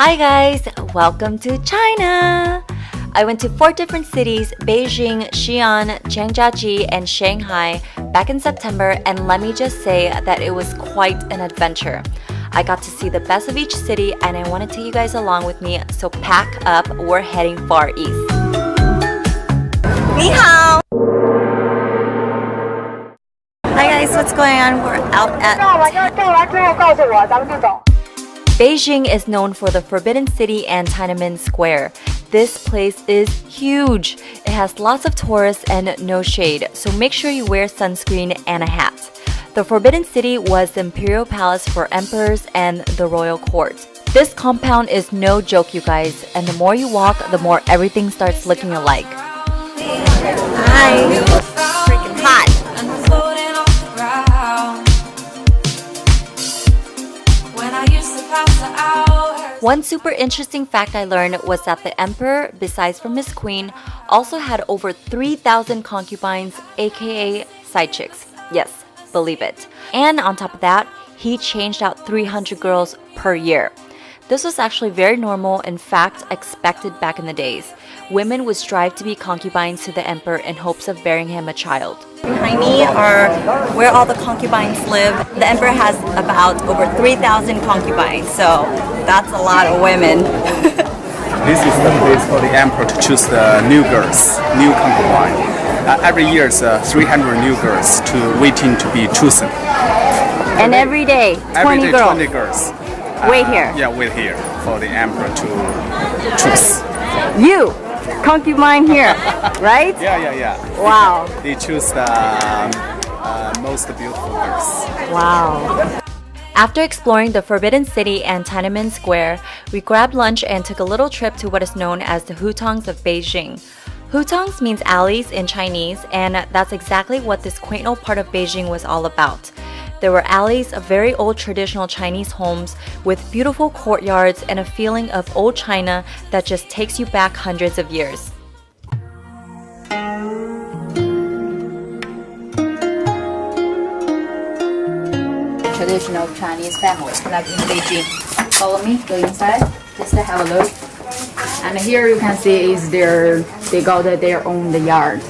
Hi guys, welcome to China! I went to 4 different cities, Beijing, Xi'an, Zhangjiajie, and Shanghai back in September, and let me just say that it was quite an adventure. I got to see the best of each city and I want to take you guys along with me, so pack up, we're heading far east. Ni hao! Hi guys, what's going on? We're out at Beijing is known for the Forbidden City and Tiananmen Square. This place is huge. It has lots of tourists and no shade, so make sure you wear sunscreen and a hat. The Forbidden City was the imperial palace for emperors and the royal court. This compound is no joke, you guys, and the more you walk, the more everything starts looking alike. Hi! Freaking hot! One super interesting fact I learned was that the emperor, besides from his queen, also had over 3,000 concubines, aka side chicks. Yes, believe it. And on top of that, he changed out 300 girls per year. This was actually very normal, in fact, expected back in the days. Women would strive to be concubines to the emperor in hopes of bearing him a child. Behind me are where all the concubines live. The emperor has about over 3,000 concubines, so that's a lot of women. This is the place for the emperor to choose the new girls, new concubine. Every year, 300 new girls waiting to be chosen. And every day, 20 girls. 20 girls. Wait here. Yeah, wait here for the emperor to choose. You, concubine here, right? Yeah. Wow. They choose the most beautiful girls. Wow. After exploring the Forbidden City and Tiananmen Square, we grabbed lunch and took a little trip to what is known as the hutongs of Beijing. Hutongs means alleys in Chinese, and that's exactly what this quaint old part of Beijing was all about. There were alleys of very old traditional Chinese homes with beautiful courtyards and a feeling of old China that just takes you back hundreds of years. Traditional Chinese family, like in Beijing. Follow me, go inside, just to have a look. And here you can see is they got their own yard.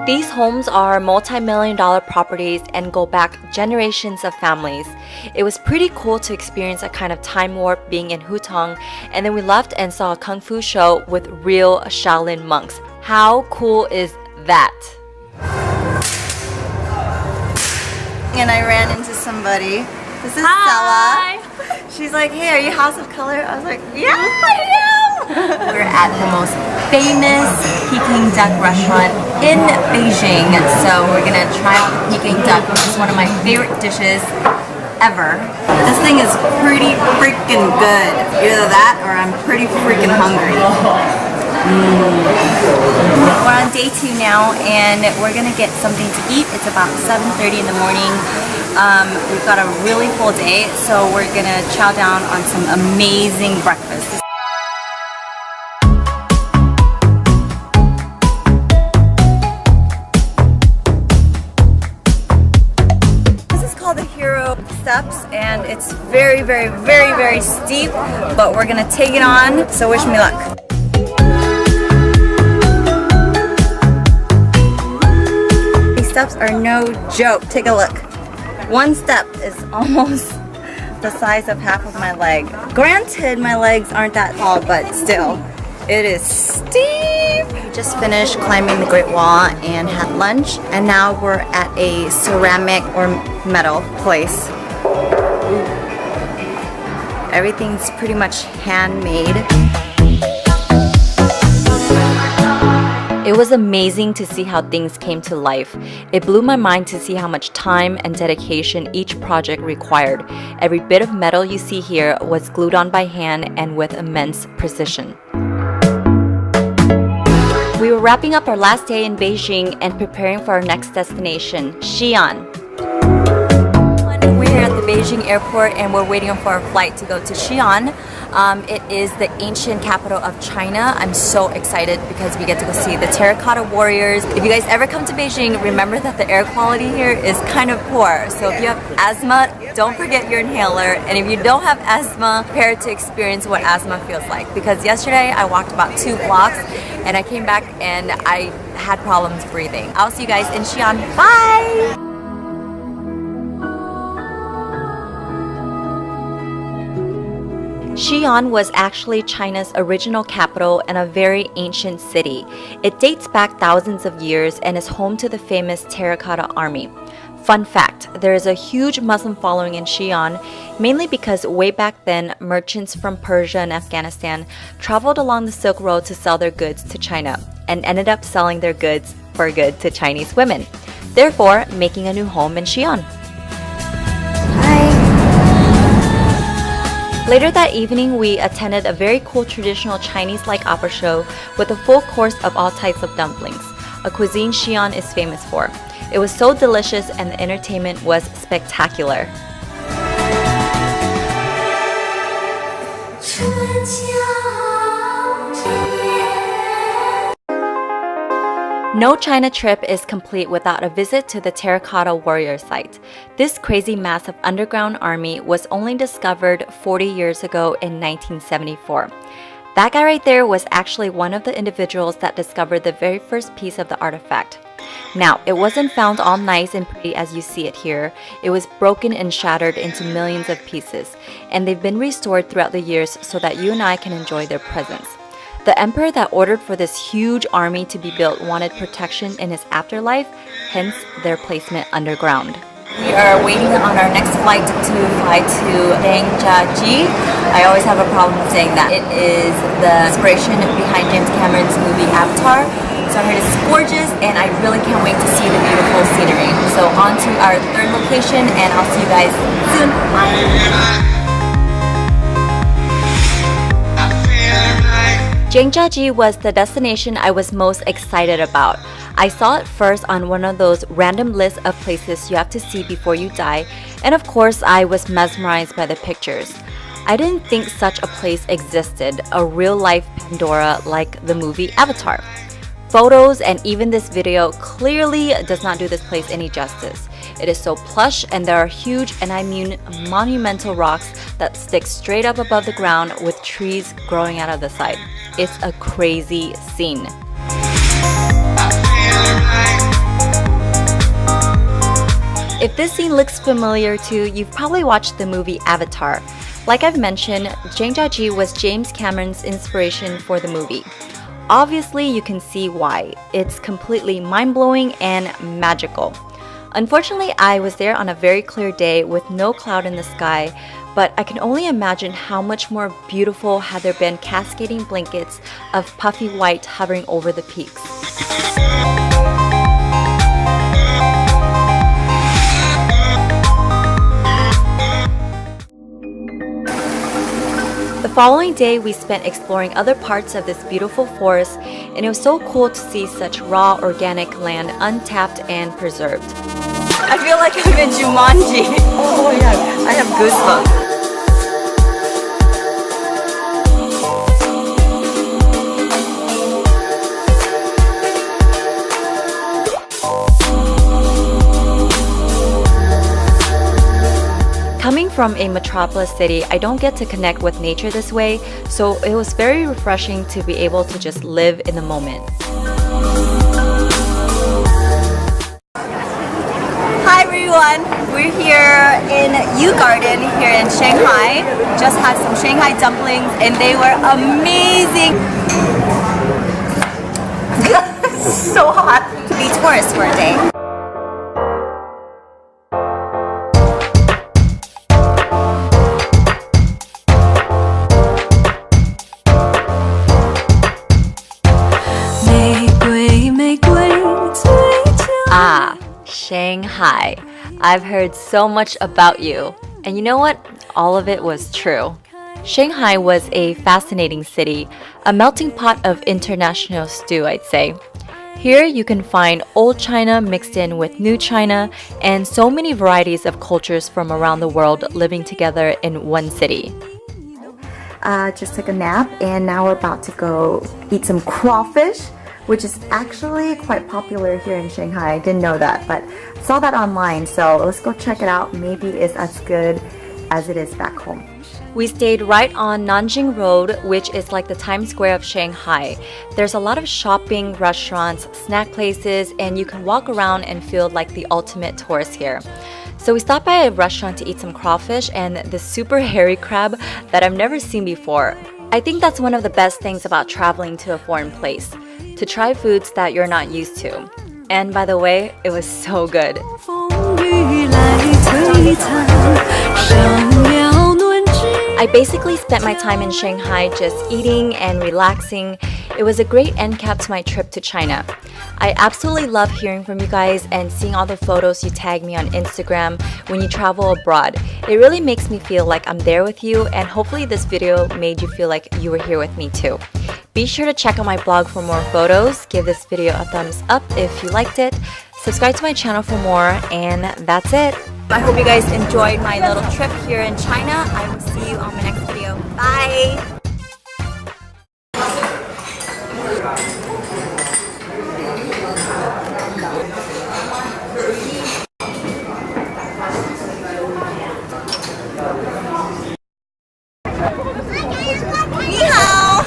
These homes are multi-million-dollar properties and go back generations of families. It was pretty cool to experience a kind of time warp being in Hutong, and then we left and saw a kung fu show with real Shaolin monks. How cool is that? And I ran into somebody. This is Stella. She's like, hey, are you House of Color? I was like, yeah, I am! We're at the most famous Peking duck restaurant in Beijing. So we're gonna try out the Peking duck, which is one of my favorite dishes ever. This thing is pretty freaking good. Either that or I'm pretty freaking hungry. We're on day 2 now and we're gonna get something to eat. It's about 7:30 in the morning. We've got a really full day, so we're gonna chow down on some amazing breakfast. This is called the Hero Steps and it's very, very, very, very steep, but we're gonna take it on, so wish me luck. Steps are no joke. Take a look. One step is almost the size of half of my leg. Granted, my legs aren't that tall, but still, it is steep. We just finished climbing the Great Wall and had lunch, and now we're at a ceramic or metal place. Everything's pretty much handmade. It was amazing to see how things came to life. It blew my mind to see how much time and dedication each project required. Every bit of metal you see here was glued on by hand and with immense precision. We were wrapping up our last day in Beijing and preparing for our next destination, Xi'an. We're at the the Beijing airport and we're waiting for our flight to go to Xi'an. It is the ancient capital of China. I'm so excited because we get to go see the terracotta warriors. If you guys ever come to Beijing, remember that the air quality here is kind of poor. So if you have asthma, don't forget your inhaler. And if you don't have asthma, prepare to experience what asthma feels like. Because yesterday I walked about 2 blocks and I came back and I had problems breathing. I'll see you guys in Xi'an. Bye! Xi'an was actually China's original capital and a very ancient city. It dates back thousands of years and is home to the famous Terracotta Army. Fun fact, there is a huge Muslim following in Xi'an, mainly because way back then, merchants from Persia and Afghanistan traveled along the Silk Road to sell their goods to China and ended up selling their goods for good to Chinese women, therefore making a new home in Xi'an. Later that evening, we attended a very cool traditional Chinese-like opera show with a full course of all types of dumplings, a cuisine Xi'an is famous for. It was so delicious and the entertainment was spectacular. No China trip is complete without a visit to the Terracotta Warrior site. This crazy massive underground army was only discovered 40 years ago in 1974. That guy right there was actually one of the individuals that discovered the very first piece of the artifact. Now, it wasn't found all nice and pretty as you see it here. It was broken and shattered into millions of pieces, and they've been restored throughout the years so that you and I can enjoy their presence. The emperor that ordered for this huge army to be built wanted protection in his afterlife, hence their placement underground. We are waiting on our next flight to fly to Zhangjiajie. I always have a problem saying that. It is the inspiration behind James Cameron's movie Avatar. So I heard it's gorgeous and I really can't wait to see the beautiful scenery. So on to our third location and I'll see you guys soon. Bye! Zhangjiajie was the destination I was most excited about. I saw it first on one of those random lists of places you have to see before you die, and of course I was mesmerized by the pictures. I didn't think such a place existed, a real-life Pandora like the movie Avatar. Photos and even this video clearly does not do this place any justice. It is so plush and there are huge, and I mean monumental rocks that stick straight up above the ground with trees growing out of the side. It's a crazy scene. If this scene looks familiar to you, you've probably watched the movie Avatar. Like I've mentioned, Zhangjiajie was James Cameron's inspiration for the movie. Obviously, you can see why. It's completely mind-blowing and magical. Unfortunately, I was there on a very clear day with no cloud in the sky, but I can only imagine how much more beautiful had there been cascading blankets of puffy white hovering over the peaks. The following day, we spent exploring other parts of this beautiful forest, and it was so cool to see such raw, organic land untapped and preserved. I feel like I'm in Jumanji. Oh yeah, I have goosebumps. Coming from a metropolis city, I don't get to connect with nature this way, so it was very refreshing to be able to just live in the moment. Hi everyone, we're here in Yu Garden here in Shanghai. Just had some Shanghai dumplings and they were amazing. So hot to be tourists for a day. Ah, Shanghai. I've heard so much about you. And you know what? All of it was true. Shanghai was a fascinating city, a melting pot of international stew, I'd say. Here you can find old China mixed in with new China and so many varieties of cultures from around the world living together in one city. Just took a nap and now we're about to go eat some crawfish, which is actually quite popular here in Shanghai. I didn't know that, but saw that online, so let's go check it out. Maybe it's as good as it is back home. We stayed right on Nanjing Road, which is like the Times Square of Shanghai. There's a lot of shopping, restaurants, snack places, and you can walk around and feel like the ultimate tourist here. So we stopped by a restaurant to eat some crawfish and this super hairy crab that I've never seen before. I think that's one of the best things about traveling to a foreign place, to try foods that you're not used to. And by the way, it was so good. I basically spent my time in Shanghai just eating and relaxing. It was a great end cap to my trip to China. I absolutely love hearing from you guys and seeing all the photos you tag me on Instagram when you travel abroad. It really makes me feel like I'm there with you, and hopefully this video made you feel like you were here with me too. Be sure to check out my blog for more photos, give this video a thumbs up if you liked it, subscribe to my channel for more, and that's it. I hope you guys enjoyed my little trip here in China. I will see you on my next video. Bye! Ni hao!